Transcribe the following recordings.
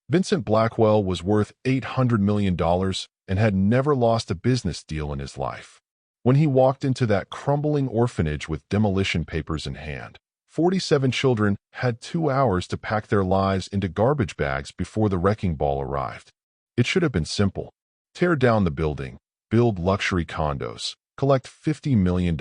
Vincent Blackwell was worth $800 million and had never lost a business deal in his life. When he walked into that crumbling orphanage with demolition papers in hand, 47 children had 2 hours to pack their lives into garbage bags before the wrecking ball arrived. It should have been simple. Tear down the building, build luxury condos, collect $50 million.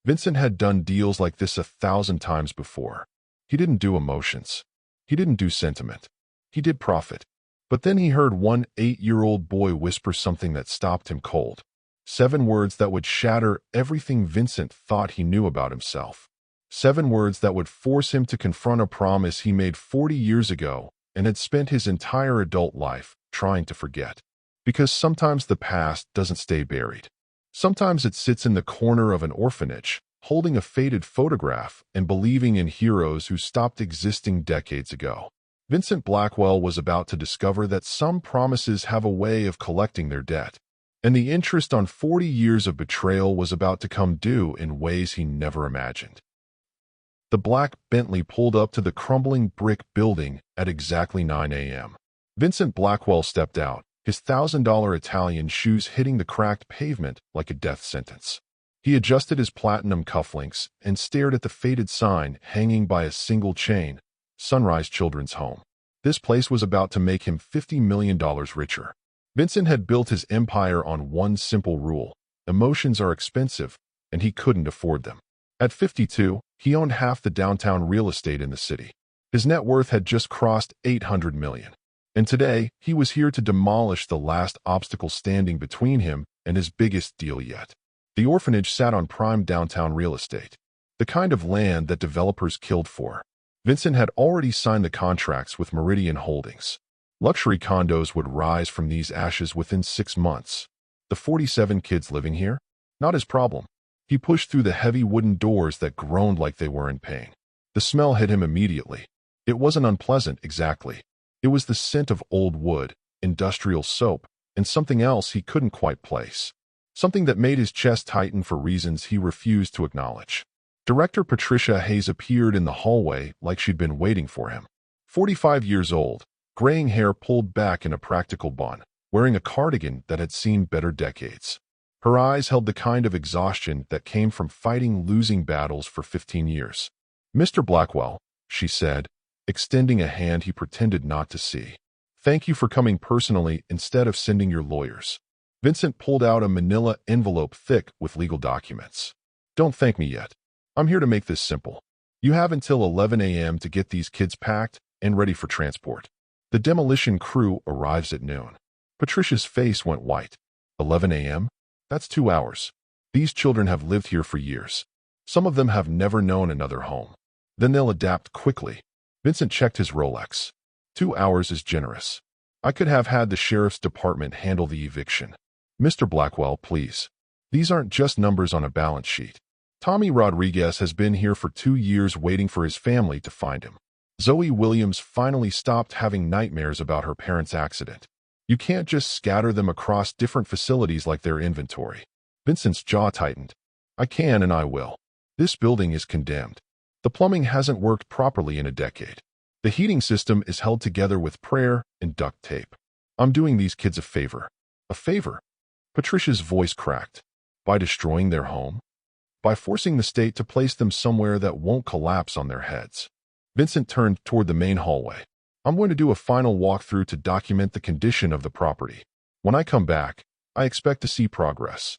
Vincent had done deals like this 1,000 times before. He didn't do emotions. He didn't do sentiment. He did profit. But then he heard one 8-year-old boy whisper something that stopped him cold. 7 words that would shatter everything Vincent thought he knew about himself. 7 words that would force him to confront a promise he made 40 years ago and had spent his entire adult life trying to forget. Because sometimes the past doesn't stay buried. Sometimes it sits in the corner of an orphanage, holding a faded photograph and believing in heroes who stopped existing decades ago. Vincent Blackwell was about to discover that some promises have a way of collecting their debt, and the interest on 40 years of betrayal was about to come due in ways he never imagined. The black Bentley pulled up to the crumbling brick building at exactly 9 a.m. Vincent Blackwell stepped out, his $1,000 Italian shoes hitting the cracked pavement like a death sentence. He adjusted his platinum cufflinks and stared at the faded sign hanging by a single chain, Sunrise Children's Home. This place was about to make him $50 million richer. Vincent had built his empire on one simple rule: emotions are expensive, and he couldn't afford them. At 52, he owned half the downtown real estate in the city. His net worth had just crossed $800 million. And today, he was here to demolish the last obstacle standing between him and his biggest deal yet. The orphanage sat on prime downtown real estate, the kind of land that developers killed for. Vincent had already signed the contracts with Meridian Holdings. Luxury condos would rise from these ashes within 6 months. The 47 kids living here? Not his problem. He pushed through the heavy wooden doors that groaned like they were in pain. The smell hit him immediately. It wasn't unpleasant exactly. It was the scent of old wood, industrial soap, and something else he couldn't quite place. Something that made his chest tighten for reasons he refused to acknowledge. Director Patricia Hayes appeared in the hallway like she'd been waiting for him. 45 years old, graying hair pulled back in a practical bun, wearing a cardigan that had seen better decades. Her eyes held the kind of exhaustion that came from fighting losing battles for 15 years. "Mr. Blackwell," she said, extending a hand he pretended not to see. "Thank you for coming personally instead of sending your lawyers." Vincent pulled out a manila envelope thick with legal documents. "Don't thank me yet. I'm here to make this simple. You have until 11 a.m. to get these kids packed and ready for transport. The demolition crew arrives at noon." Patricia's face went white. 11 a.m.? That's 2 hours. These children have lived here for years. Some of them have never known another home. Then they'll adapt quickly. Vincent checked his Rolex. 2 hours is generous. I could have had the sheriff's department handle the eviction. "Mr. Blackwell, please. These aren't just numbers on a balance sheet. Tommy Rodriguez has been here for 2 years waiting for his family to find him. Zoe Williams finally stopped having nightmares about her parents' accident. You can't just scatter them across different facilities like their inventory." Vincent's jaw tightened. "I can and I will. This building is condemned. The plumbing hasn't worked properly in a decade. The heating system is held together with prayer and duct tape. I'm doing these kids a favor." "A favor?" Patricia's voice cracked. "By destroying their home? By forcing the state to place them somewhere that won't collapse on their heads." Vincent turned toward the main hallway. "I'm going to do a final walkthrough to document the condition of the property. When I come back, I expect to see progress."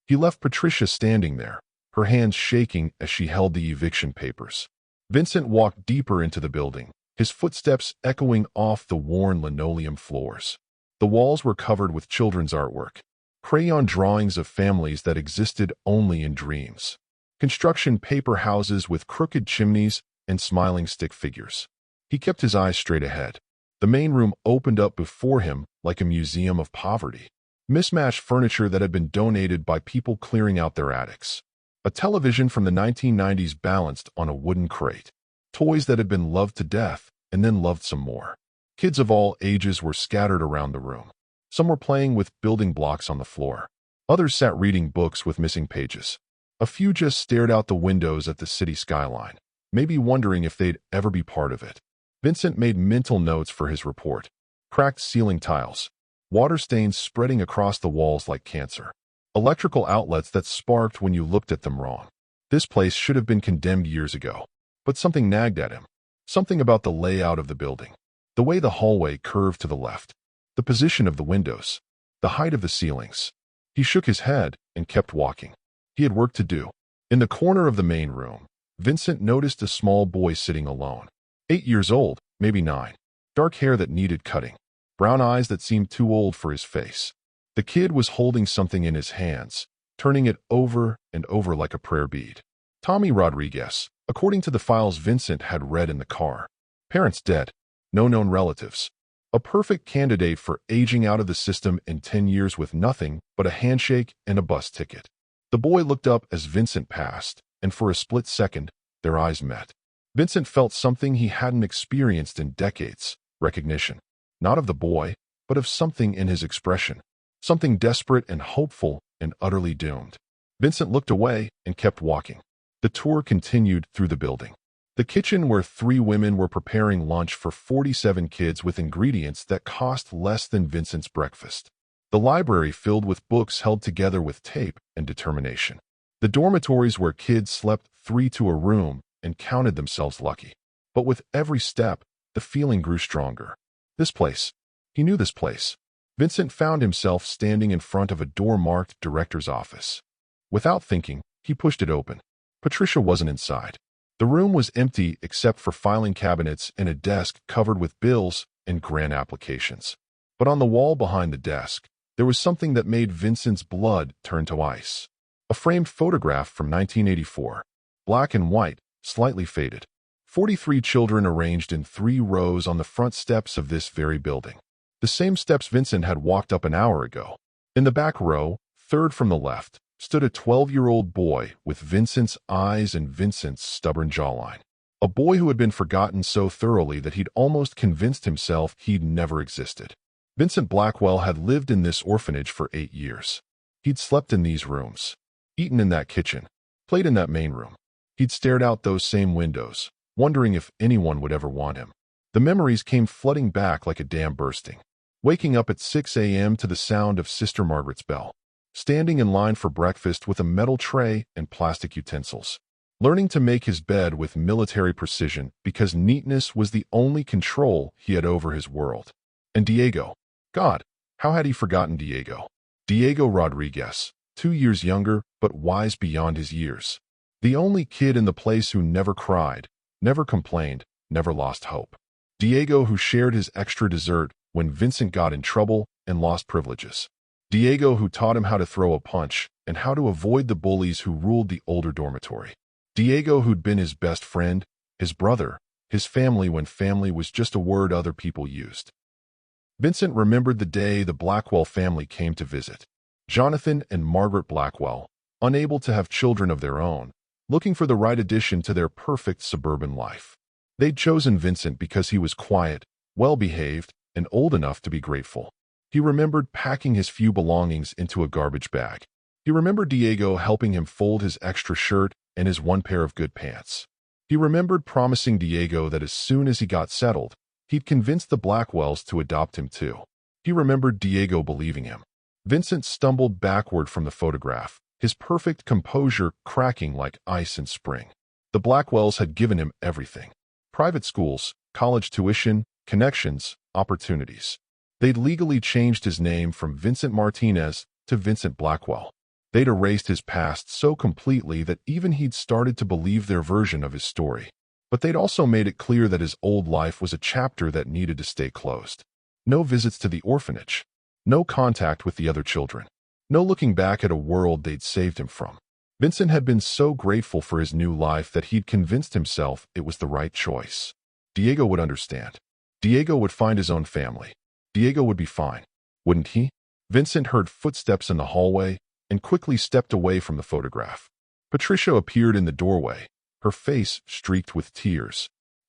He left Patricia standing there, her hands shaking as she held the eviction papers. Vincent walked deeper into the building, his footsteps echoing off the worn linoleum floors. The walls were covered with children's artwork, crayon drawings of families that existed only in dreams. Construction paper houses with crooked chimneys and smiling stick figures. He kept his eyes straight ahead. The main room opened up before him like a museum of poverty. Mismatched furniture that had been donated by people clearing out their attics. A television from the 1990s balanced on a wooden crate. Toys that had been loved to death and then loved some more. Kids of all ages were scattered around the room. Some were playing with building blocks on the floor. Others sat reading books with missing pages. A few just stared out the windows at the city skyline, maybe wondering if they'd ever be part of it. Vincent made mental notes for his report. Cracked ceiling tiles. Water stains spreading across the walls like cancer. Electrical outlets that sparked when you looked at them wrong. This place should have been condemned years ago. But something nagged at him. Something about the layout of the building. The way the hallway curved to the left. The position of the windows. The height of the ceilings. He shook his head and kept walking. He had work to do. In the corner of the main room, Vincent noticed a small boy sitting alone. 8 years old, maybe 9. Dark hair that needed cutting. Brown eyes that seemed too old for his face. The kid was holding something in his hands, turning it over and over like a prayer bead. Tommy Rodriguez, according to the files Vincent had read in the car. Parents dead. No known relatives. A perfect candidate for aging out of the system in 10 years with nothing but a handshake and a bus ticket. The boy looked up as Vincent passed, and for a split second, their eyes met. Vincent felt something he hadn't experienced in decades. Recognition. Not of the boy, but of something in his expression. Something desperate and hopeful and utterly doomed. Vincent looked away and kept walking. The tour continued through the building. The kitchen where 3 women were preparing lunch for 47 kids with ingredients that cost less than Vincent's breakfast. The library filled with books held together with tape and determination. The dormitories where kids slept 3 to a room and counted themselves lucky. But with every step, the feeling grew stronger. This place. He knew this place. Vincent found himself standing in front of a door marked Director's Office. Without thinking, he pushed it open. Patricia wasn't inside. The room was empty except for filing cabinets and a desk covered with bills and grant applications. But on the wall behind the desk, there was something that made Vincent's blood turn to ice. A framed photograph from 1984. Black and white, slightly faded. 43 children arranged in 3 rows on the front steps of this very building. The same steps Vincent had walked up an hour ago. In the back row, third from the left, stood a 12-year-old boy with Vincent's eyes and Vincent's stubborn jawline. A boy who had been forgotten so thoroughly that he'd almost convinced himself he'd never existed. Vincent Blackwell had lived in this orphanage for 8 years. He'd slept in these rooms, eaten in that kitchen, played in that main room. He'd stared out those same windows, wondering if anyone would ever want him. The memories came flooding back like a dam bursting. Waking up at 6 a.m. to the sound of Sister Margaret's bell. Standing in line for breakfast with a metal tray and plastic utensils. Learning to make his bed with military precision because neatness was the only control he had over his world. And Diego. God, how had he forgotten Diego? Diego Rodriguez, 2 years younger but wise beyond his years. The only kid in the place who never cried, never complained, never lost hope. Diego who shared his extra dessert when Vincent got in trouble and lost privileges. Diego who taught him how to throw a punch and how to avoid the bullies who ruled the older dormitory. Diego who'd been his best friend, his brother, his family when family was just a word other people used. Vincent remembered the day the Blackwell family came to visit. Jonathan and Margaret Blackwell, unable to have children of their own, looking for the right addition to their perfect suburban life. They'd chosen Vincent because he was quiet, well-behaved, and old enough to be grateful. He remembered packing his few belongings into a garbage bag. He remembered Diego helping him fold his extra shirt and his 1 pair of good pants. He remembered promising Diego that as soon as he got settled, he'd convince the Blackwells to adopt him too. He remembered Diego believing him. Vincent stumbled backward from the photograph, his perfect composure cracking like ice in spring. The Blackwells had given him everything. Private schools, college tuition, connections, opportunities. They'd legally changed his name from Vincent Martinez to Vincent Blackwell. They'd erased his past so completely that even he'd started to believe their version of his story. But they'd also made it clear that his old life was a chapter that needed to stay closed. No visits to the orphanage. No contact with the other children. No looking back at a world they'd saved him from. Vincent had been so grateful for his new life that he'd convinced himself it was the right choice. Diego would understand. Diego would find his own family. Diego would be fine, wouldn't he? Vincent heard footsteps in the hallway and quickly stepped away from the photograph. Patricia appeared in the doorway, her face streaked with tears.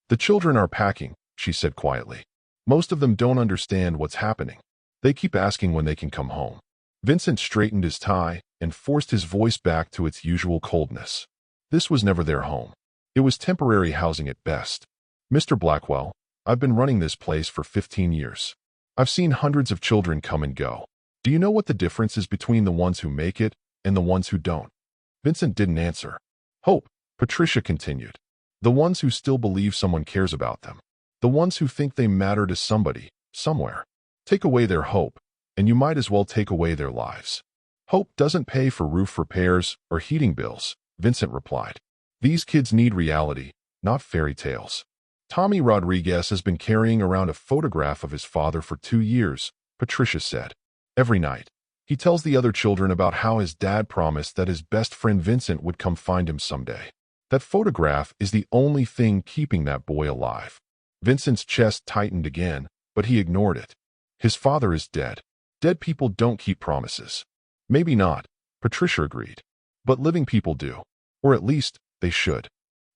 "The children are packing," she said quietly. "Most of them don't understand what's happening. They keep asking when they can come home." Vincent straightened his tie and forced his voice back to its usual coldness. This was never their home. It was temporary housing at best. "Mr. Blackwell, I've been running this place for 15 years. I've seen hundreds of children come and go. Do you know what the difference is between the ones who make it and the ones who don't?" Vincent didn't answer. "Hope," Patricia continued. "The ones who still believe someone cares about them. The ones who think they matter to somebody, somewhere. Take away their hope, and you might as well take away their lives." "Hope doesn't pay for roof repairs or heating bills," Vincent replied. "These kids need reality, not fairy tales." "Tommy Rodriguez has been carrying around a photograph of his father for 2 years, Patricia said. "Every night, he tells the other children about how his dad promised that his best friend Vincent would come find him someday. That photograph is the only thing keeping that boy alive." Vincent's chest tightened again, but he ignored it. His father is dead. Dead people don't keep promises. "Maybe not," Patricia agreed. "But living people do. Or at least, they should."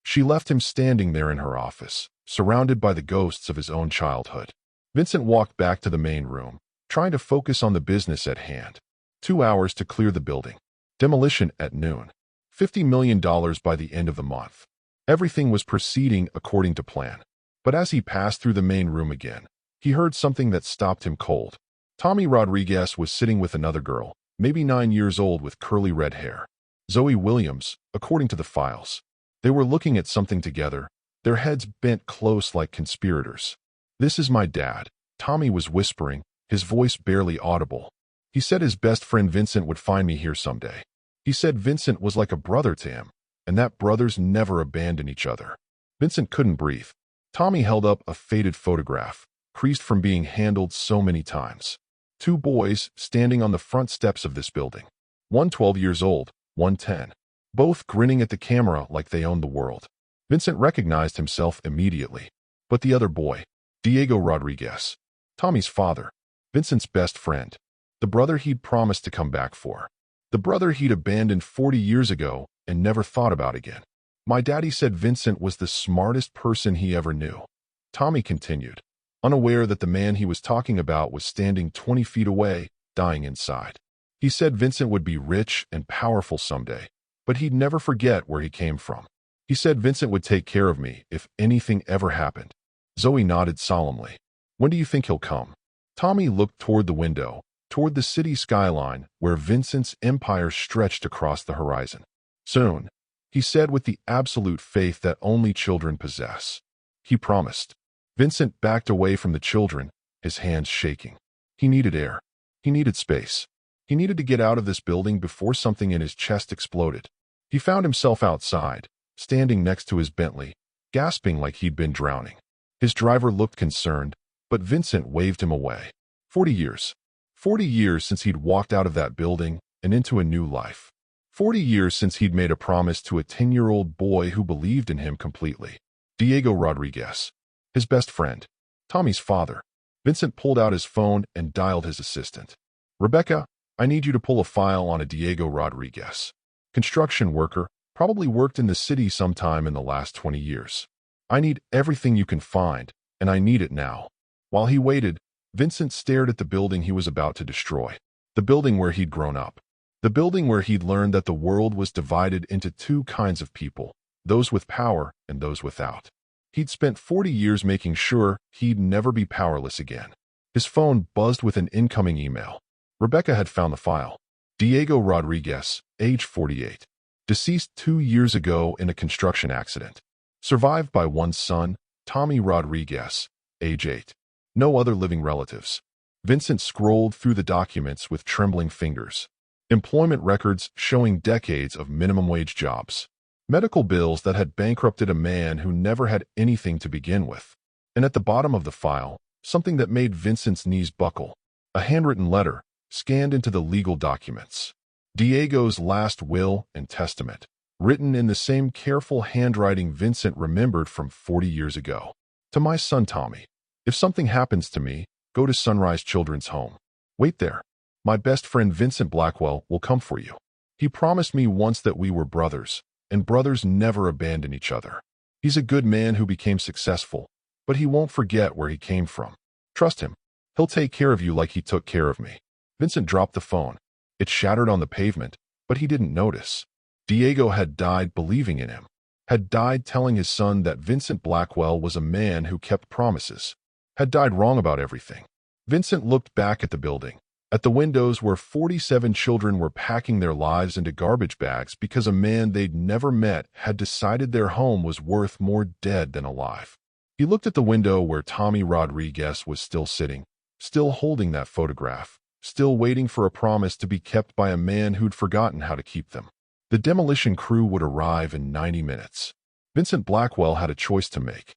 She left him standing there in her office, surrounded by the ghosts of his own childhood. Vincent walked back to the main room, trying to focus on the business at hand. 2 hours to clear the building. Demolition at noon. $50 million by the end of the month. Everything was proceeding according to plan. But as he passed through the main room again, he heard something that stopped him cold. Tommy Rodriguez was sitting with another girl, maybe 9 years old with curly red hair. Zoe Williams, according to the files. They were looking at something together, their heads bent close like conspirators. "This is my dad," Tommy was whispering, his voice barely audible. "He said his best friend Vincent would find me here someday. He said Vincent was like a brother to him, and that brothers never abandon each other." Vincent couldn't breathe. Tommy held up a faded photograph, creased from being handled so many times. 2 boys standing on the front steps of this building. One 12 years old, one 10. Both grinning at the camera like they owned the world. Vincent recognized himself immediately. But the other boy, Diego Rodriguez, Tommy's father, Vincent's best friend, the brother he'd promised to come back for, the brother he'd abandoned 40 years ago and never thought about again. "My daddy said Vincent was the smartest person he ever knew," Tommy continued, unaware that the man he was talking about was standing 20 feet away, dying inside. "He said Vincent would be rich and powerful someday, but he'd never forget where he came from. He said Vincent would take care of me if anything ever happened." Zoe nodded solemnly. "When do you think he'll come?" Tommy looked toward the window, toward the city skyline where Vincent's empire stretched across the horizon. "Soon," he said with the absolute faith that only children possess. He promised. Vincent backed away from the children, his hands shaking. He needed air. He needed space. He needed to get out of this building before something in his chest exploded. He found himself outside, standing next to his Bentley, gasping like he'd been drowning. His driver looked concerned, but Vincent waved him away. 40 years. 40 years since he'd walked out of that building and into a new life. 40 years since he'd made a promise to a 10-year-old boy who believed in him completely. Diego Rodriguez, his best friend, Tommy's father. Vincent pulled out his phone and dialed his assistant. "Rebecca, I need you to pull a file on a Diego Rodriguez. Construction worker, probably worked in the city sometime in the last 20 years. I need everything you can find, and I need it now." While he waited, Vincent stared at the building he was about to destroy. The building where he'd grown up. The building where he'd learned that the world was divided into 2 kinds of people, those with power and those without. He'd spent 40 years making sure he'd never be powerless again. His phone buzzed with an incoming email. Rebecca had found the file. Diego Rodriguez, age 48. Deceased 2 years ago in a construction accident. Survived by one son, Tommy Rodriguez, age 8. No other living relatives. Vincent scrolled through the documents with trembling fingers. Employment records showing decades of minimum wage jobs. Medical bills that had bankrupted a man who never had anything to begin with. And at the bottom of the file, something that made Vincent's knees buckle. A handwritten letter, scanned into the legal documents. Diego's last will and testament, written in the same careful handwriting Vincent remembered from 40 years ago. "To my son Tommy, if something happens to me, go to Sunrise Children's Home. Wait there. My best friend Vincent Blackwell will come for you. He promised me once that we were brothers, and brothers never abandon each other. He's a good man who became successful, but he won't forget where he came from. Trust him. He'll take care of you like he took care of me." Vincent dropped the phone. It shattered on the pavement, but he didn't notice. Diego had died believing in him. had died telling his son that Vincent Blackwell was a man who kept promises, had died wrong about everything. Vincent looked back at the building, at the windows where 47 children were packing their lives into garbage bags because a man they'd never met had decided their home was worth more dead than alive. He looked at the window where Tommy Rodriguez was still sitting, still holding that photograph, still waiting for a promise to be kept by a man who'd forgotten how to keep them. The demolition crew would arrive in 90 minutes. Vincent Blackwell had a choice to make.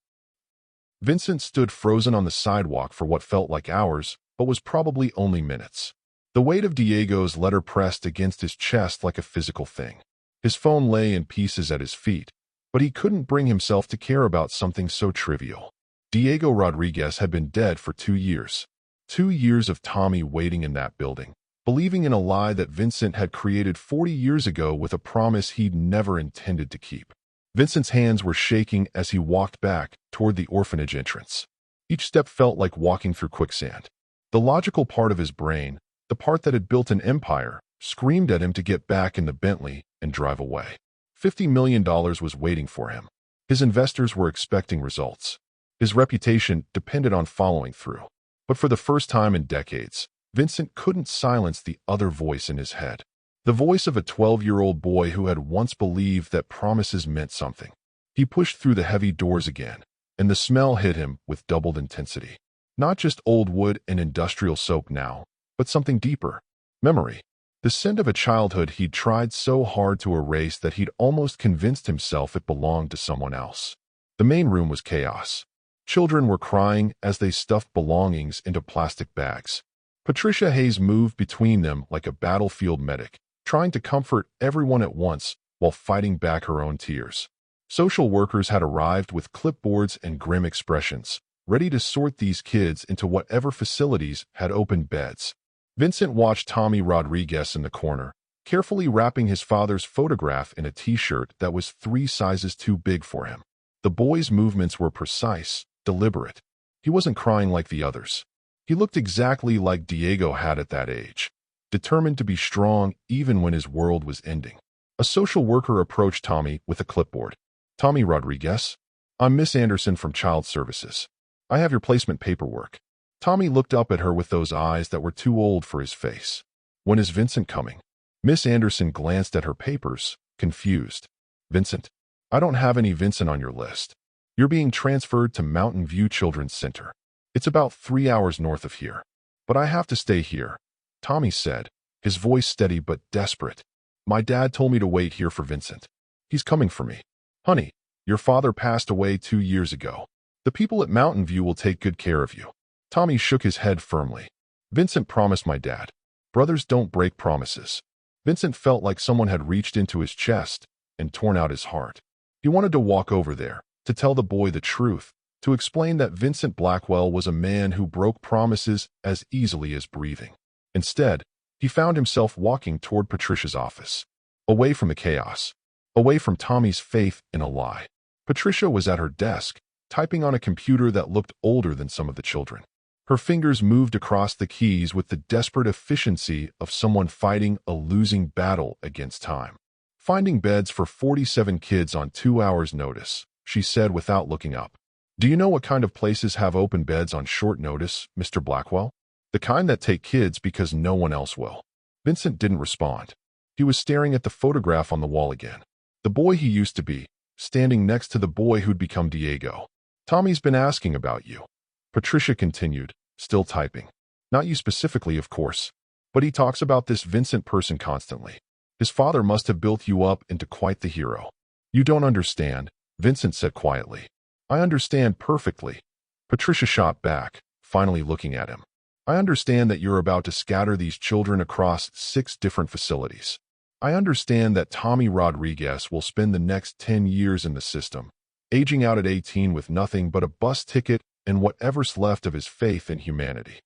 Vincent stood frozen on the sidewalk for what felt like hours, but was probably only minutes. The weight of Diego's letter pressed against his chest like a physical thing. His phone lay in pieces at his feet, but he couldn't bring himself to care about something so trivial. Diego Rodriguez had been dead for 2 years. 2 years of Tommy waiting in that building, believing in a lie that Vincent had created 40 years ago with a promise he'd never intended to keep. Vincent's hands were shaking as he walked back toward the orphanage entrance. Each step felt like walking through quicksand. The logical part of his brain, the part that had built an empire, screamed at him to get back in the Bentley and drive away. $50 million was waiting for him. His investors were expecting results. His reputation depended on following through. But for the first time in decades, Vincent couldn't silence the other voice in his head. The voice of a 12-year-old boy who had once believed that promises meant something. He pushed through the heavy doors again, and the smell hit him with doubled intensity. Not just old wood and industrial soap now, but something deeper. Memory. The scent of a childhood he'd tried so hard to erase that he'd almost convinced himself it belonged to someone else. The main room was chaos. Children were crying as they stuffed belongings into plastic bags. Patricia Hayes moved between them like a battlefield medic, trying to comfort everyone at once while fighting back her own tears. Social workers had arrived with clipboards and grim expressions, ready to sort these kids into whatever facilities had open beds. Vincent watched Tommy Rodriguez in the corner, carefully wrapping his father's photograph in a t-shirt that was 3 sizes too big for him. The boy's movements were precise, deliberate. He wasn't crying like the others. He looked exactly like Diego had at that age, determined to be strong even when his world was ending. A social worker approached Tommy with a clipboard. "Tommy Rodriguez? I'm Miss Anderson from Child Services. I have your placement paperwork." Tommy looked up at her with those eyes that were too old for his face. "When is Vincent coming?" Miss Anderson glanced at her papers, confused. "Vincent? I don't have any Vincent on your list. You're being transferred to Mountain View Children's Center. It's about 3 hours north of here. But I have to stay here," Tommy said, his voice steady but desperate. "My dad told me to wait here for Vincent. He's coming for me. Honey, your father passed away 2 years ago. The people at Mountain View will take good care of you." Tommy shook his head firmly. "Vincent promised my dad. Brothers don't break promises." Vincent felt like someone had reached into his chest and torn out his heart. He wanted to walk over there, to tell the boy the truth, to explain that Vincent Blackwell was a man who broke promises as easily as breathing. Instead, he found himself walking toward Patricia's office, away from the chaos, away from Tommy's faith in a lie. Patricia was at her desk, typing on a computer that looked older than some of the children. Her fingers moved across the keys with the desperate efficiency of someone fighting a losing battle against time. "Finding beds for 47 kids on 2 hours' notice," she said without looking up. "Do you know what kind of places have open beds on short notice, Mr. Blackwell? The kind that take kids because no one else will." Vincent didn't respond. He was staring at the photograph on the wall again. The boy he used to be, standing next to the boy who'd become Diego. "Tommy's been asking about you," Patricia continued, still typing. "Not you specifically, of course, but he talks about this Vincent person constantly. His father must have built you up into quite the hero." "You don't understand," Vincent said quietly. "I understand perfectly." Patricia shot back, finally looking at him. "I understand that you're about to scatter these children across 6 different facilities. I understand that Tommy Rodriguez will spend the next 10 years in the system, aging out at 18 with nothing but a bus ticket and whatever's left of his faith in humanity."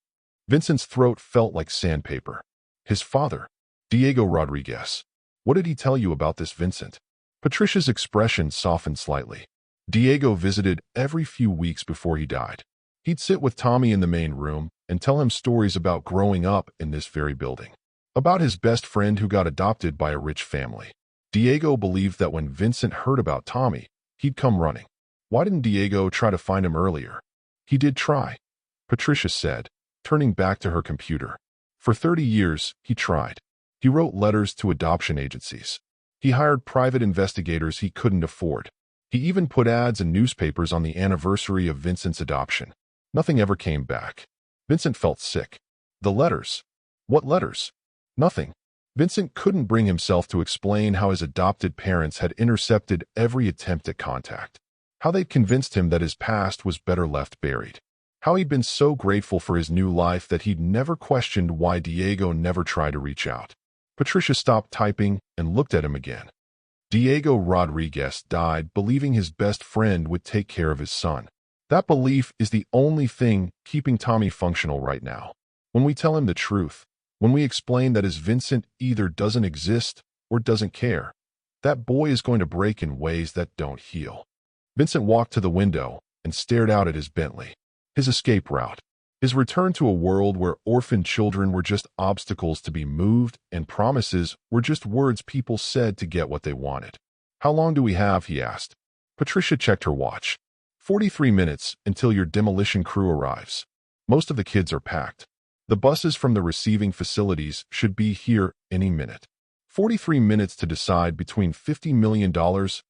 Vincent's throat felt like sandpaper. His father, Diego Rodriguez. What did he tell you about this Vincent? Patricia's expression softened slightly. Diego visited every few weeks before he died. He'd sit with Tommy in the main room and tell him stories about growing up in this very building, about his best friend who got adopted by a rich family. Diego believed that when Vincent heard about Tommy, he'd come running. Why didn't Diego try to find him earlier? He did try, Patricia said, turning back to her computer. For 30 years, he tried. He wrote letters to adoption agencies. He hired private investigators he couldn't afford. He even put ads in newspapers on the anniversary of Vincent's adoption. Nothing ever came back. Vincent felt sick. The letters. What letters? Nothing. Vincent couldn't bring himself to explain how his adopted parents had intercepted every attempt at contact. How they'd convinced him that his past was better left buried. How he'd been so grateful for his new life that he'd never questioned why Diego never tried to reach out. Patricia stopped typing and looked at him again. Diego Rodriguez died believing his best friend would take care of his son. That belief is the only thing keeping Tommy functional right now. When we tell him the truth, when we explain that his Vincent either doesn't exist or doesn't care, that boy is going to break in ways that don't heal. Vincent walked to the window and stared out at his Bentley. His escape route. His return to a world where orphan children were just obstacles to be moved and promises were just words people said to get what they wanted. How long do we have? He asked. Patricia checked her watch. 43 minutes until your demolition crew arrives. Most of the kids are packed. The buses from the receiving facilities should be here any minute. 43 minutes to decide between $50 million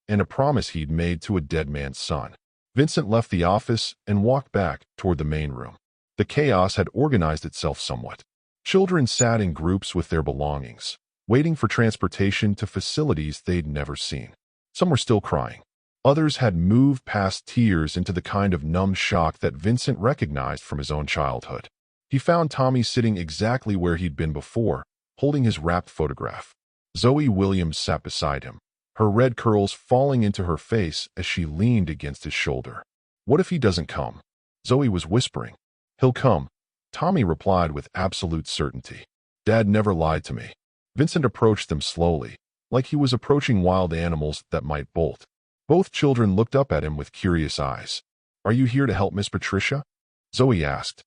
and a promise he'd made to a dead man's son. Vincent left the office and walked back toward the main room. The chaos had organized itself somewhat. Children sat in groups with their belongings, waiting for transportation to facilities they'd never seen. Some were still crying. Others had moved past tears into the kind of numb shock that Vincent recognized from his own childhood. He found Tommy sitting exactly where he'd been before, holding his wrapped photograph. Zoe Williams sat beside him, her red curls falling into her face as she leaned against his shoulder. What if he doesn't come? Zoe was whispering. He'll come, Tommy replied with absolute certainty. Dad never lied to me. Vincent approached them slowly, like he was approaching wild animals that might bolt. Both children looked up at him with curious eyes. Are you here to help Miss Patricia? Zoe asked.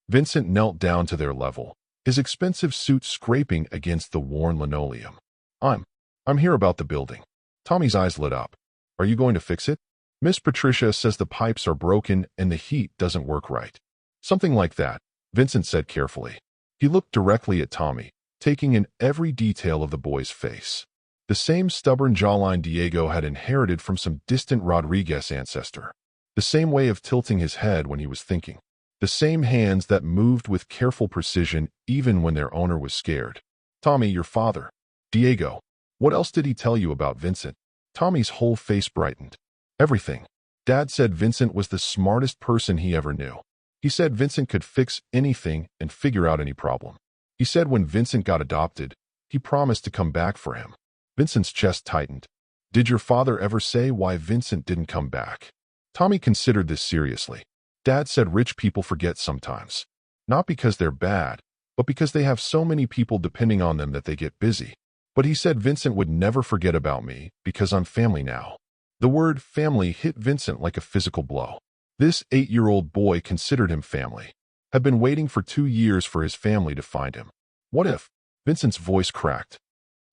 Vincent knelt down to their level, his expensive suit scraping against the worn linoleum. I'm here about the building. Tommy's eyes lit up. Are you going to fix it? Miss Patricia says the pipes are broken and the heat doesn't work right. Something like that, Vincent said carefully. He looked directly at Tommy, taking in every detail of the boy's face. The same stubborn jawline Diego had inherited from some distant Rodriguez ancestor. The same way of tilting his head when he was thinking. The same hands that moved with careful precision even when their owner was scared. Tommy, your father. Diego. What else did he tell you about Vincent? Tommy's whole face brightened. Everything. Dad said Vincent was the smartest person he ever knew. He said Vincent could fix anything and figure out any problem. He said when Vincent got adopted, he promised to come back for him. Vincent's chest tightened. Did your father ever say why Vincent didn't come back? Tommy considered this seriously. Dad said rich people forget sometimes. Not because they're bad, but because they have so many people depending on them that they get busy. But he said Vincent would never forget about me because I'm family now. The word family hit Vincent like a physical blow. This 8-year-old boy considered him family. Had been waiting for 2 years for his family to find him. What if? Vincent's voice cracked.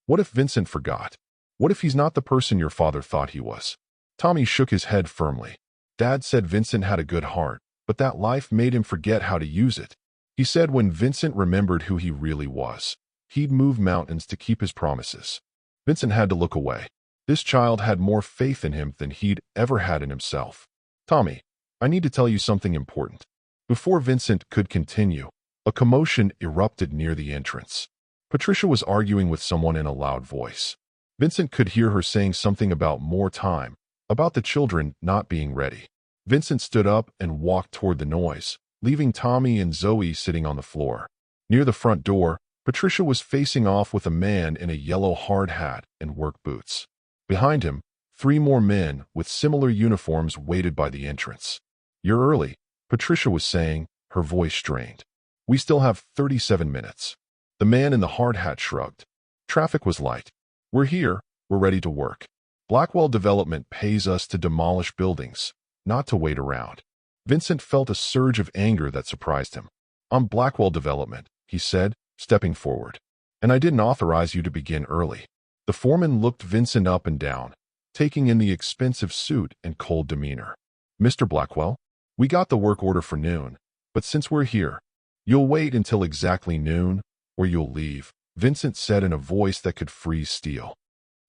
What if Vincent forgot? What if he's not the person your father thought he was? Tommy shook his head firmly. Dad said Vincent had a good heart, but that life made him forget how to use it. He said when Vincent remembered who he really was, he'd move mountains to keep his promises. Vincent had to look away. This child had more faith in him than he'd ever had in himself. Tommy, I need to tell you something important. Before Vincent could continue, a commotion erupted near the entrance. Patricia was arguing with someone in a loud voice. Vincent could hear her saying something about more time, about the children not being ready. Vincent stood up and walked toward the noise, leaving Tommy and Zoe sitting on the floor. Near the front door, Patricia was facing off with a man in a yellow hard hat and work boots. Behind him, 3 more men with similar uniforms waited by the entrance. You're early, Patricia was saying, her voice strained. We still have 37 minutes. The man in the hard hat shrugged. Traffic was light. We're here, we're ready to work. Blackwell Development pays us to demolish buildings, not to wait around. Vincent felt a surge of anger that surprised him. I'm Blackwell Development, he said, stepping forward. And I didn't authorize you to begin early. The foreman looked Vincent up and down, taking in the expensive suit and cold demeanor. "Mr. Blackwell, we got the work order for noon, but since we're here, you'll wait until exactly noon, or you'll leave," Vincent said in a voice that could freeze steel.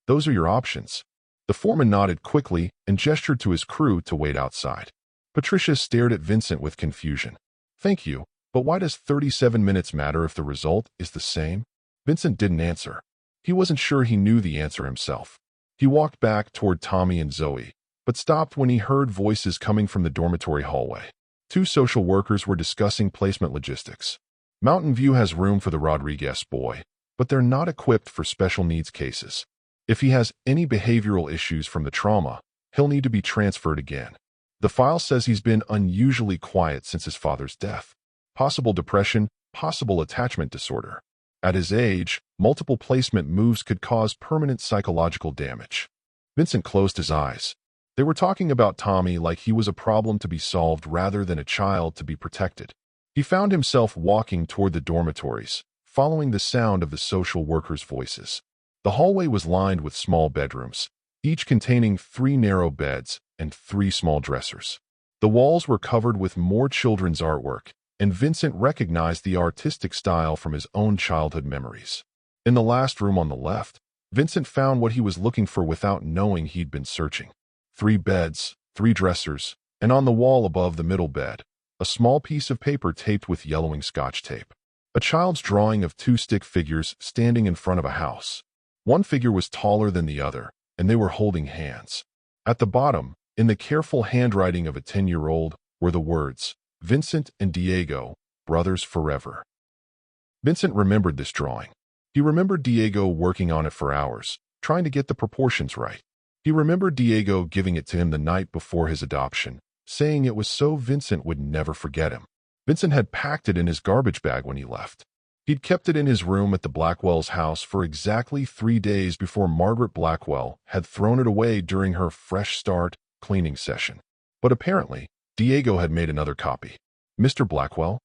"Those are your options." The foreman nodded quickly and gestured to his crew to wait outside. Patricia stared at Vincent with confusion. "Thank you, but why does 37 minutes matter if the result is the same?" Vincent didn't answer. He wasn't sure he knew the answer himself. He walked back toward Tommy and Zoe, but stopped when he heard voices coming from the dormitory hallway. Two social workers were discussing placement logistics. "Mountain View has room for the Rodriguez boy, but they're not equipped for special needs cases. If he has any behavioral issues from the trauma, he'll need to be transferred again. The file says he's been unusually quiet since his father's death. Possible depression, possible attachment disorder. At his age, multiple placement moves could cause permanent psychological damage." Vincent closed his eyes. They were talking about Tommy like he was a problem to be solved rather than a child to be protected. He found himself walking toward the dormitories, following the sound of the social workers' voices. The hallway was lined with small bedrooms, each containing 3 narrow beds and 3 small dressers. The walls were covered with more children's artwork, and Vincent recognized the artistic style from his own childhood memories. In the last room on the left, Vincent found what he was looking for without knowing he'd been searching. 3 beds, 3 dressers, and on the wall above the middle bed, a small piece of paper taped with yellowing Scotch tape. A child's drawing of 2 stick figures standing in front of a house. One figure was taller than the other, and they were holding hands. At the bottom, in the careful handwriting of a 10-year-old, were the words, "Vincent and Diego, brothers forever." Vincent remembered this drawing. He remembered Diego working on it for hours, trying to get the proportions right. He remembered Diego giving it to him the night before his adoption, saying it was so Vincent would never forget him. Vincent had packed it in his garbage bag when he left. He'd kept it in his room at the Blackwells' house for exactly 3 days before Margaret Blackwell had thrown it away during her fresh start cleaning session. But apparently, Diego had made another copy. "Mr. Blackwell?"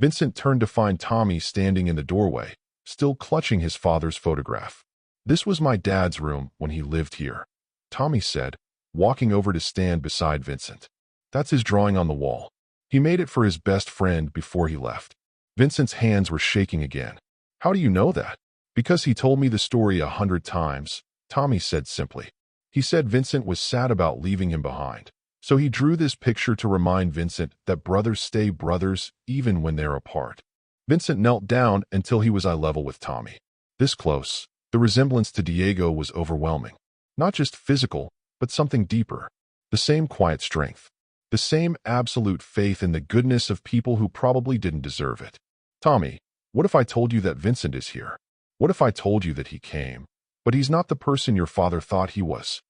Vincent turned to find Tommy standing in the doorway, still clutching his father's photograph. "This was my dad's room when he lived here," Tommy said, walking over to stand beside Vincent. "That's his drawing on the wall. He made it for his best friend before he left." Vincent's hands were shaking again. "How do you know that?" "Because he told me the story 100 times, Tommy said simply. He said Vincent was sad about leaving him behind. So he drew this picture to remind Vincent that brothers stay brothers even when they're apart. Vincent knelt down until he was eye level with Tommy. This close, the resemblance to Diego was overwhelming. Not just physical, but something deeper. The same quiet strength. The same absolute faith in the goodness of people who probably didn't deserve it. "Tommy, what if I told you that Vincent is here? What if I told you that he came, but he's not the person your father thought he was?"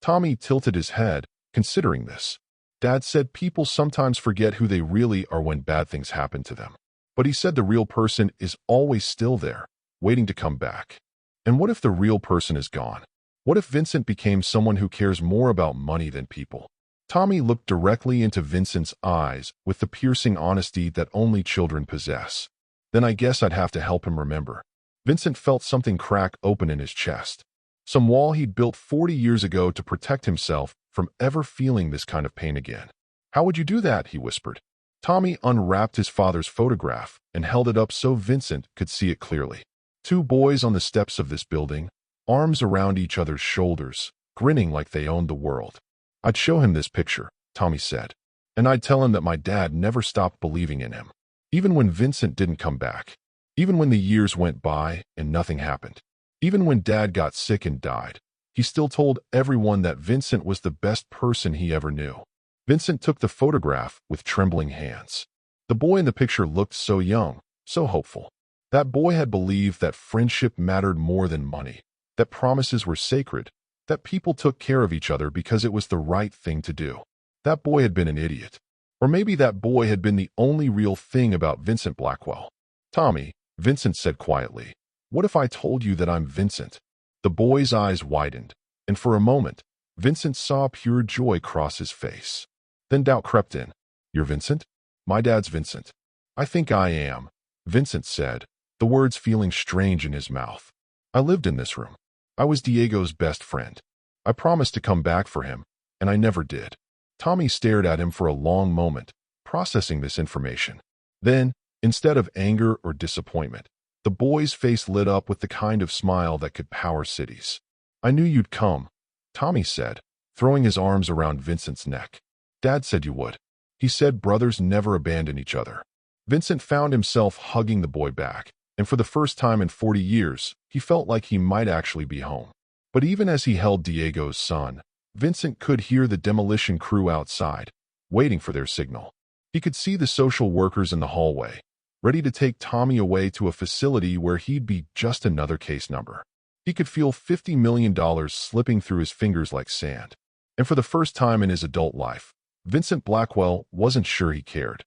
Tommy tilted his head, considering this. Dad said people sometimes forget who they really are when bad things happen to them. But he said the real person is always still there, waiting to come back. And what if the real person is gone? What if Vincent became someone who cares more about money than people? Tommy looked directly into Vincent's eyes with the piercing honesty that only children possess. "Then I guess I'd have to help him remember." Vincent felt something crack open in his chest. Some wall he'd built 40 years ago to protect himself from ever feeling this kind of pain again. "How would you do that?" he whispered. Tommy unwrapped his father's photograph and held it up so Vincent could see it clearly. 2 boys on the steps of this building, arms around each other's shoulders, grinning like they owned the world. "I'd show him this picture," Tommy said, "and I'd tell him that my dad never stopped believing in him. Even when Vincent didn't come back. Even when the years went by and nothing happened. Even when Dad got sick and died. He still told everyone that Vincent was the best person he ever knew." Vincent took the photograph with trembling hands. The boy in the picture looked so young, so hopeful. That boy had believed that friendship mattered more than money, that promises were sacred, that people took care of each other because it was the right thing to do. That boy had been an idiot. Or maybe that boy had been the only real thing about Vincent Blackwell. "Tommy," Vincent said quietly, "what if I told you that I'm Vincent?" The boy's eyes widened, and for a moment, Vincent saw pure joy cross his face. Then doubt crept in. "You're Vincent?" "My dad's Vincent." "I think I am," Vincent said, the words feeling strange in his mouth. "I lived in this room. I was Diego's best friend. I promised to come back for him, and I never did. Tommy stared at him for a long moment, processing this information. Then, instead of anger or disappointment, the boy's face lit up with the kind of smile that could power cities. I knew you'd come, Tommy said, throwing his arms around Vincent's neck. Dad said you would. He said brothers never abandon each other. Vincent found himself hugging the boy back, and for the first time in 40 years, he felt like he might actually be home. But even as he held Diego's son, Vincent could hear the demolition crew outside, waiting for their signal. He could see the social workers in the hallway, ready to take Tommy away to a facility where he'd be just another case number. He could feel $50 million slipping through his fingers like sand. And for the first time in his adult life, Vincent Blackwell wasn't sure he cared.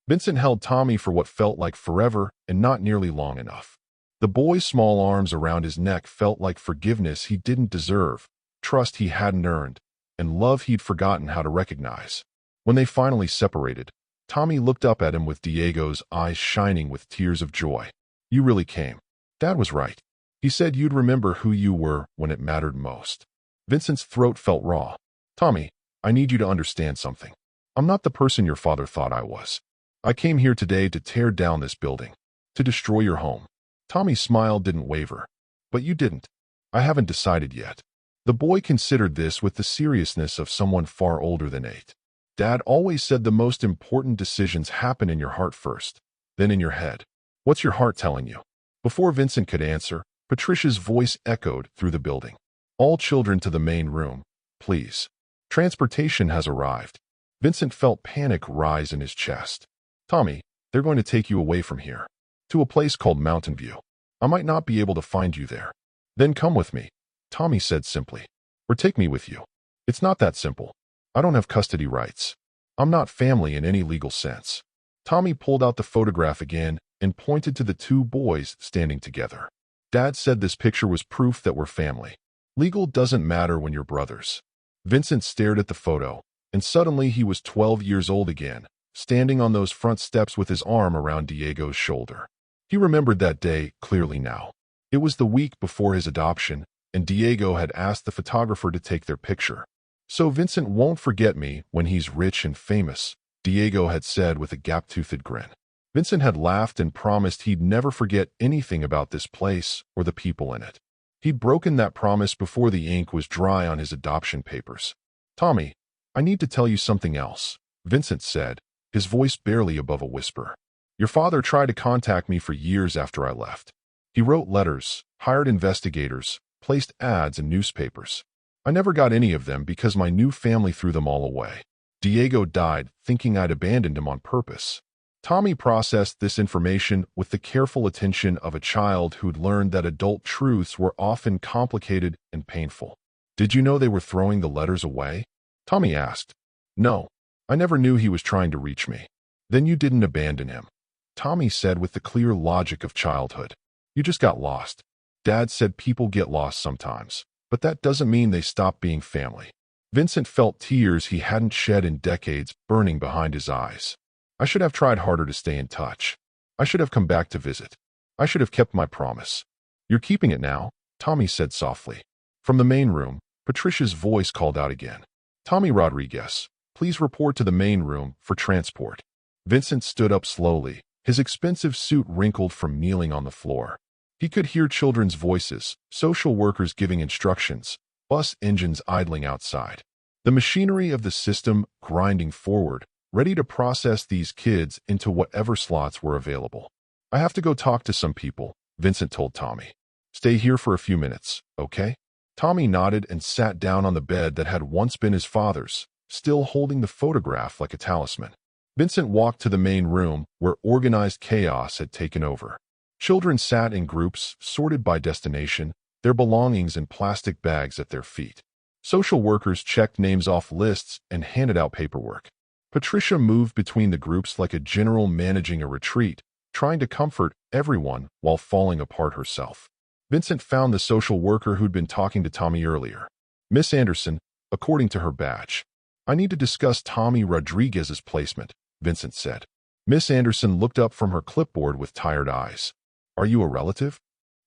Vincent held Tommy for what felt like forever and not nearly long enough. The boy's small arms around his neck felt like forgiveness he didn't deserve, trust he hadn't earned, and love he'd forgotten how to recognize. When they finally separated, Tommy looked up at him with Diego's eyes shining with tears of joy. You really came. Dad was right. He said you'd remember who you were when it mattered most. Vincent's throat felt raw. Tommy, I need you to understand something. I'm not the person your father thought I was. I came here today to tear down this building, to destroy your home. Tommy's smile didn't waver. But you didn't. I haven't decided yet. The boy considered this with the seriousness of someone far older than 8. Dad always said the most important decisions happen in your heart first, then in your head. What's your heart telling you? Before Vincent could answer, Patricia's voice echoed through the building. All children to the main room, please. Transportation has arrived. Vincent felt panic rise in his chest. Tommy, they're going to take you away from here, to a place called Mountain View. I might not be able to find you there. Then come with me, Tommy said simply. Or take me with you. It's not that simple. I don't have custody rights. I'm not family in any legal sense. Tommy pulled out the photograph again and pointed to the two boys standing together. Dad said this picture was proof that we're family. Legal doesn't matter when you're brothers. Vincent stared at the photo, and suddenly he was 12 years old again, standing on those front steps with his arm around Diego's shoulder. He remembered that day clearly now. It was the week before his adoption, and Diego had asked the photographer to take their picture. So Vincent won't forget me when he's rich and famous, Diego had said with a gap-toothed grin. Vincent had laughed and promised he'd never forget anything about this place or the people in it. He'd broken that promise before the ink was dry on his adoption papers. Tommy, I need to tell you something else, Vincent said, his voice barely above a whisper. Your father tried to contact me for years after I left. He wrote letters, hired investigators, placed ads in newspapers. I never got any of them because my new family threw them all away. Diego died thinking I'd abandoned him on purpose. Tommy processed this information with the careful attention of a child who'd learned that adult truths were often complicated and painful. Did you know they were throwing the letters away? Tommy asked. No, I never knew he was trying to reach me. Then you didn't abandon him, Tommy said with the clear logic of childhood. You just got lost. Dad said people get lost sometimes, but that doesn't mean they stop being family. Vincent felt tears he hadn't shed in decades burning behind his eyes. I should have tried harder to stay in touch. I should have come back to visit. I should have kept my promise. You're keeping it now, Tommy said softly. From the main room, Patricia's voice called out again. Tommy Rodriguez, please report to the main room for transport. Vincent stood up slowly, his expensive suit wrinkled from kneeling on the floor. He could hear children's voices, social workers giving instructions, bus engines idling outside. The machinery of the system grinding forward, ready to process these kids into whatever slots were available. I have to go talk to some people, Vincent told Tommy. Stay here for a few minutes, okay? Tommy nodded and sat down on the bed that had once been his father's, still holding the photograph like a talisman. Vincent walked to the main room where organized chaos had taken over. Children sat in groups, sorted by destination, their belongings in plastic bags at their feet. Social workers checked names off lists and handed out paperwork. Patricia moved between the groups like a general managing a retreat, trying to comfort everyone while falling apart herself. Vincent found the social worker who'd been talking to Tommy earlier. Miss Anderson, according to her badge. I need to discuss Tommy Rodriguez's placement, Vincent said. Miss Anderson looked up from her clipboard with tired eyes. Are you a relative?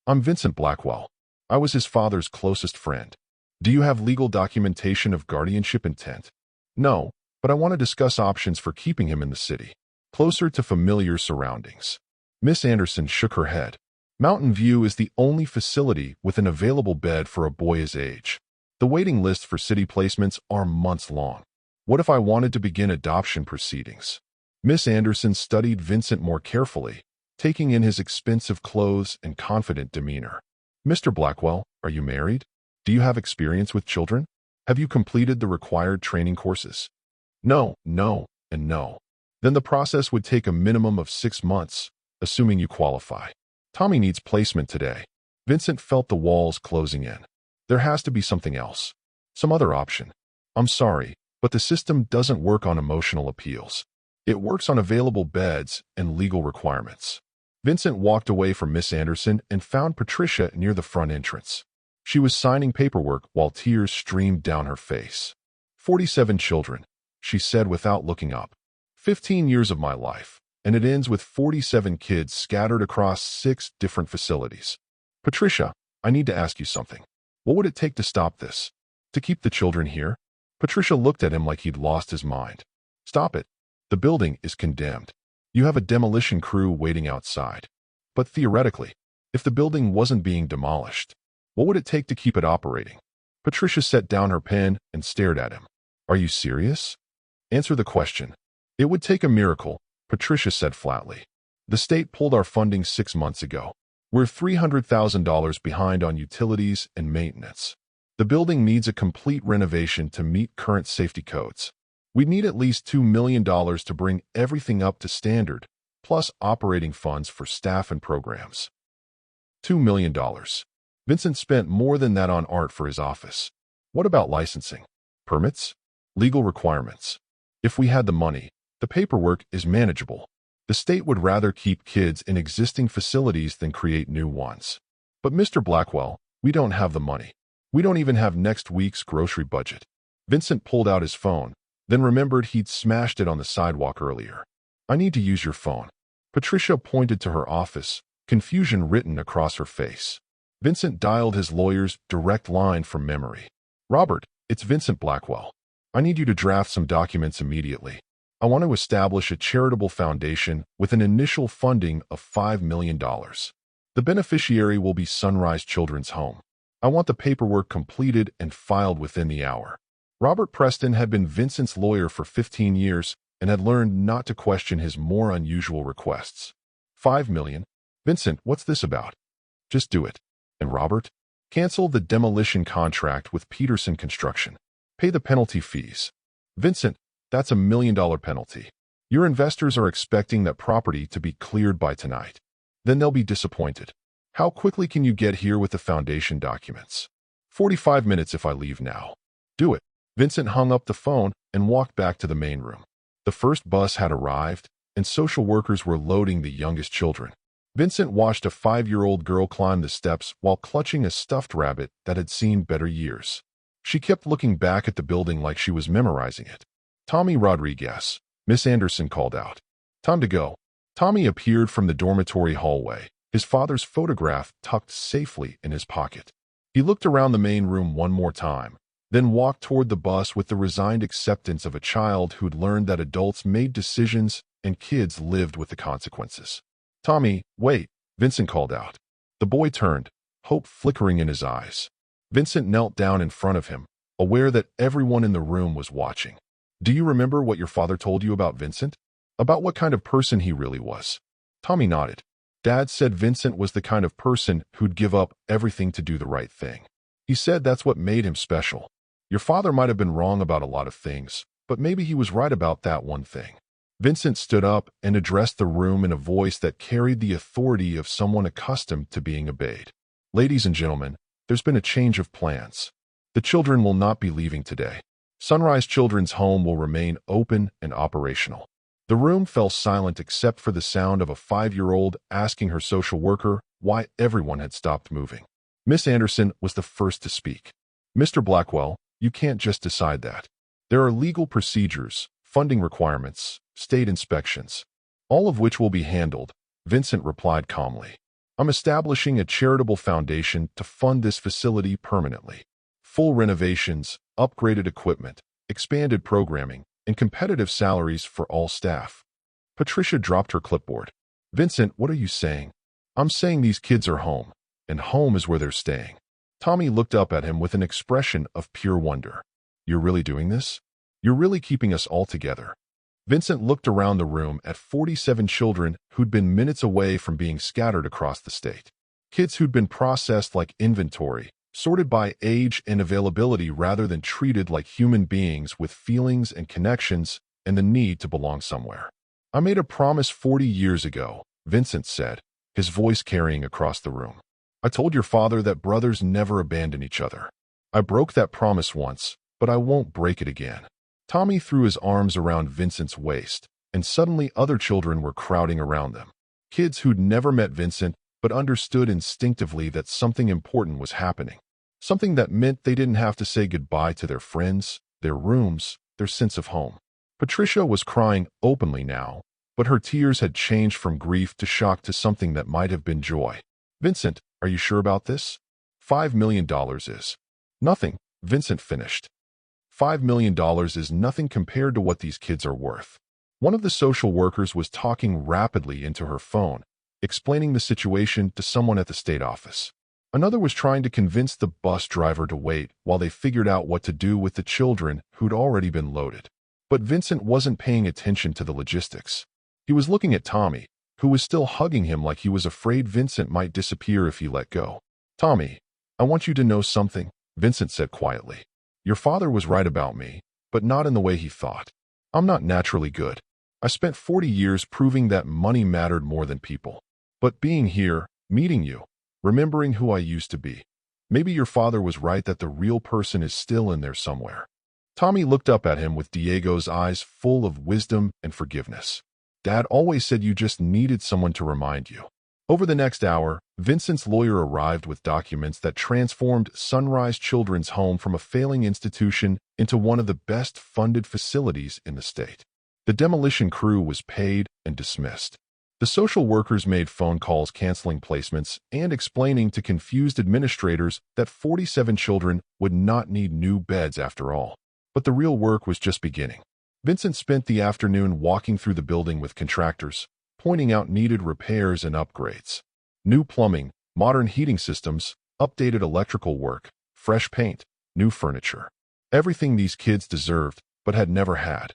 I'm Vincent Blackwell. I was his father's closest friend. Do you have legal documentation of guardianship intent? No, but I want to discuss options for keeping him in the city, closer to familiar surroundings. Miss Anderson shook her head. Mountain View is the only facility with an available bed for a boy his age. The waiting lists for city placements are months long. What if I wanted to begin adoption proceedings? Miss Anderson studied Vincent more carefully, taking in his expensive clothes and confident demeanor. Mr. Blackwell, are you married? Do you have experience with children? Have you completed the required training courses? No, and no. Then the process would take a minimum of 6 months, assuming you qualify. Tommy needs placement today. Vincent felt the walls closing in. There has to be something else. Some other option. I'm sorry, but the system doesn't work on emotional appeals. It works on available beds and legal requirements. Vincent walked away from Miss Anderson and found Patricia near the front entrance. She was signing paperwork while tears streamed down her face. 47 children, she said without looking up. 15 years of my life, and it ends with 47 kids scattered across 6 different facilities. Patricia, I need to ask you something. What would it take to stop this? To keep the children here? Patricia looked at him like he'd lost his mind. Stop it. The building is condemned. You have a demolition crew waiting outside. But theoretically, if the building wasn't being demolished, what would it take to keep it operating? Patricia set down her pen and stared at him. Are you serious? Answer the question. It would take a miracle, Patricia said flatly. The state pulled our funding 6 months ago. We're $300,000 behind on utilities and maintenance. The building needs a complete renovation to meet current safety codes. We need at least $2 million to bring everything up to standard, plus operating funds for staff and programs. $2 million. Vincent spent more than that on art for his office. What about licensing? Permits? Legal requirements? If we had the money, the paperwork is manageable. The state would rather keep kids in existing facilities than create new ones. But Mr. Blackwell, we don't have the money. We don't even have next week's grocery budget. Vincent pulled out his phone, then remembered he'd smashed it on the sidewalk earlier. I need to use your phone. Patricia pointed to her office, confusion written across her face. Vincent dialed his lawyer's direct line from memory. Robert, it's Vincent Blackwell. I need you to draft some documents immediately. I want to establish a charitable foundation with an initial funding of $5 million. The beneficiary will be Sunrise Children's Home. I want the paperwork completed and filed within the hour. Robert Preston had been Vincent's lawyer for 15 years and had learned not to question his more unusual requests. $5 million? Vincent, what's this about? Just do it. And Robert? Cancel the demolition contract with Peterson Construction. Pay the penalty fees. Vincent, that's $1 million penalty. Your investors are expecting that property to be cleared by tonight. Then they'll be disappointed. How quickly can you get here with the foundation documents? 45 minutes if I leave now. Do it. Vincent hung up the phone and walked back to the main room. The first bus had arrived, and social workers were loading the youngest children. Vincent watched a 5-year-old girl climb the steps while clutching a stuffed rabbit that had seen better years. She kept looking back at the building like she was memorizing it. Tommy Rodriguez, Miss Anderson called out. Time to go. Tommy appeared from the dormitory hallway, his father's photograph tucked safely in his pocket. He looked around the main room one more time, then walked toward the bus with the resigned acceptance of a child who'd learned that adults made decisions and kids lived with the consequences. Tommy, wait, Vincent called out. The boy turned, hope flickering in his eyes. Vincent knelt down in front of him, aware that everyone in the room was watching. Do you remember what your father told you about Vincent? About what kind of person he really was? Tommy nodded. Dad said Vincent was the kind of person who'd give up everything to do the right thing. He said that's what made him special. Your father might have been wrong about a lot of things, but maybe he was right about that one thing. Vincent stood up and addressed the room in a voice that carried the authority of someone accustomed to being obeyed. Ladies and gentlemen, there's been a change of plans. The children will not be leaving today. Sunrise Children's Home will remain open and operational. The room fell silent except for the sound of a 5-year-old asking her social worker why everyone had stopped moving. Miss Anderson was the first to speak. Mr. Blackwell, you can't just decide that. There are legal procedures, funding requirements, state inspections, all of which will be handled, Vincent replied calmly. I'm establishing a charitable foundation to fund this facility permanently. Full renovations, upgraded equipment, expanded programming, and competitive salaries for all staff. Patricia dropped her clipboard. Vincent, what are you saying? I'm saying these kids are home, and home is where they're staying. Tommy looked up at him with an expression of pure wonder. You're really doing this? You're really keeping us all together? Vincent looked around the room at 47 children who'd been minutes away from being scattered across the state. Kids who'd been processed like inventory, sorted by age and availability rather than treated like human beings with feelings and connections and the need to belong somewhere. I made a promise 40 years ago, Vincent said, his voice carrying across the room. I told your father that brothers never abandon each other. I broke that promise once, but I won't break it again. Tommy threw his arms around Vincent's waist, and suddenly other children were crowding around them. Kids who'd never met Vincent but understood instinctively that something important was happening. Something that meant they didn't have to say goodbye to their friends, their rooms, their sense of home. Patricia was crying openly now, but her tears had changed from grief to shock to something that might have been joy. Vincent, are you sure about this? $5 million is nothing, Vincent finished. $5 million is nothing compared to what these kids are worth. One of the social workers was talking rapidly into her phone, explaining the situation to someone at the state office. Another was trying to convince the bus driver to wait while they figured out what to do with the children who'd already been loaded. But Vincent wasn't paying attention to the logistics. He was looking at Tommy, who was still hugging him like he was afraid Vincent might disappear if he let go. Tommy, I want you to know something, Vincent said quietly. Your father was right about me, but not in the way he thought. I'm not naturally good. I spent 40 years proving that money mattered more than people. But being here, meeting you, remembering who I used to be, maybe your father was right that the real person is still in there somewhere. Tommy looked up at him with Diego's eyes full of wisdom and forgiveness. Dad always said you just needed someone to remind you. Over the next hour, Vincent's lawyer arrived with documents that transformed Sunrise Children's Home from a failing institution into one of the best-funded facilities in the state. The demolition crew was paid and dismissed. The social workers made phone calls canceling placements and explaining to confused administrators that 47 children would not need new beds after all. But the real work was just beginning. Vincent spent the afternoon walking through the building with contractors, pointing out needed repairs and upgrades. New plumbing, modern heating systems, updated electrical work, fresh paint, new furniture. Everything these kids deserved, but had never had.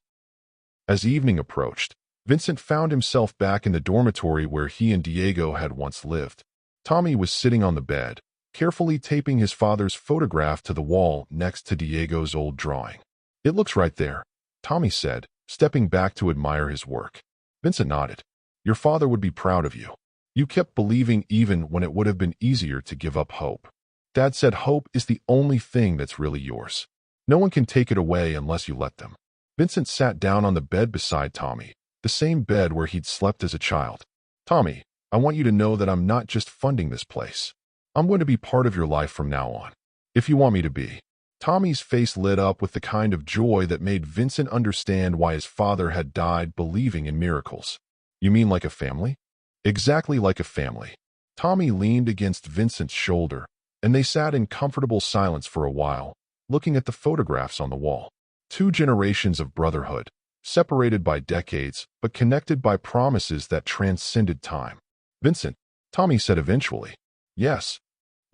As evening approached, Vincent found himself back in the dormitory where he and Diego had once lived. Tommy was sitting on the bed, carefully taping his father's photograph to the wall next to Diego's old drawing. It looks right there, Tommy said, stepping back to admire his work. Vincent nodded. Your father would be proud of you. You kept believing even when it would have been easier to give up hope. Dad said hope is the only thing that's really yours. No one can take it away unless you let them. Vincent sat down on the bed beside Tommy, the same bed where he'd slept as a child. Tommy, I want you to know that I'm not just funding this place. I'm going to be part of your life from now on, if you want me to be. Tommy's face lit up with the kind of joy that made Vincent understand why his father had died believing in miracles. You mean like a family? Exactly like a family. Tommy leaned against Vincent's shoulder, and they sat in comfortable silence for a while, looking at the photographs on the wall. 2 generations of brotherhood, separated by decades, but connected by promises that transcended time. Vincent, Tommy said eventually. Yes.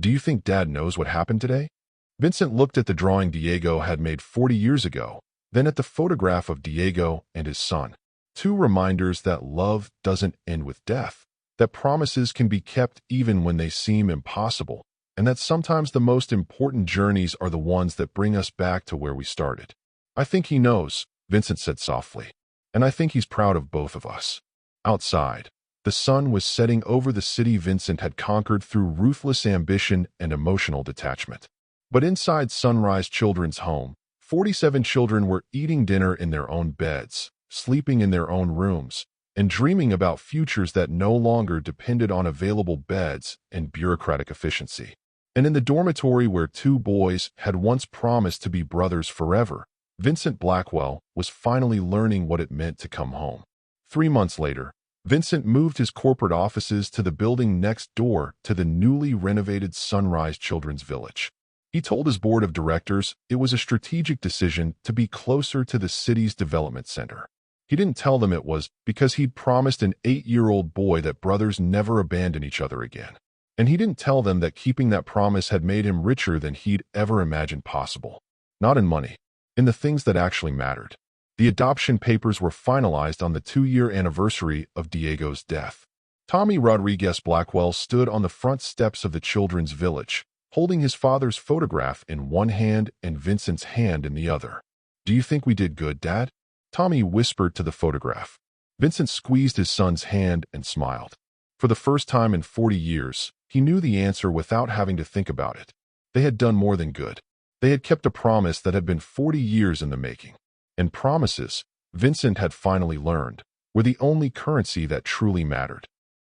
Do you think Dad knows what happened today? Vincent looked at the drawing Diego had made 40 years ago, then at the photograph of Diego and his son. 2 reminders that love doesn't end with death, that promises can be kept even when they seem impossible, and that sometimes the most important journeys are the ones that bring us back to where we started. I think he knows, Vincent said softly, and I think he's proud of both of us. Outside, the sun was setting over the city Vincent had conquered through ruthless ambition and emotional detachment. But inside Sunrise Children's Home, 47 children were eating dinner in their own beds, sleeping in their own rooms, and dreaming about futures that no longer depended on available beds and bureaucratic efficiency. And in the dormitory where 2 boys had once promised to be brothers forever, Vincent Blackwell was finally learning what it meant to come home. 3 months later, Vincent moved his corporate offices to the building next door to the newly renovated Sunrise Children's Village. He told his board of directors it was a strategic decision to be closer to the city's development center. He didn't tell them it was because he'd promised an 8-year-old boy that brothers never abandon each other again. And he didn't tell them that keeping that promise had made him richer than he'd ever imagined possible. Not in money, in the things that actually mattered. The adoption papers were finalized on the 2-year anniversary of Diego's death. Tommy Rodriguez Blackwell stood on the front steps of the children's village, holding his father's photograph in one hand and Vincent's hand in the other. "Do you think we did good, Dad?" Tommy whispered to the photograph. Vincent squeezed his son's hand and smiled. For the first time in 40 years, he knew the answer without having to think about it. They had done more than good. They had kept a promise that had been 40 years in the making. And promises, Vincent had finally learned, were the only currency that truly mattered.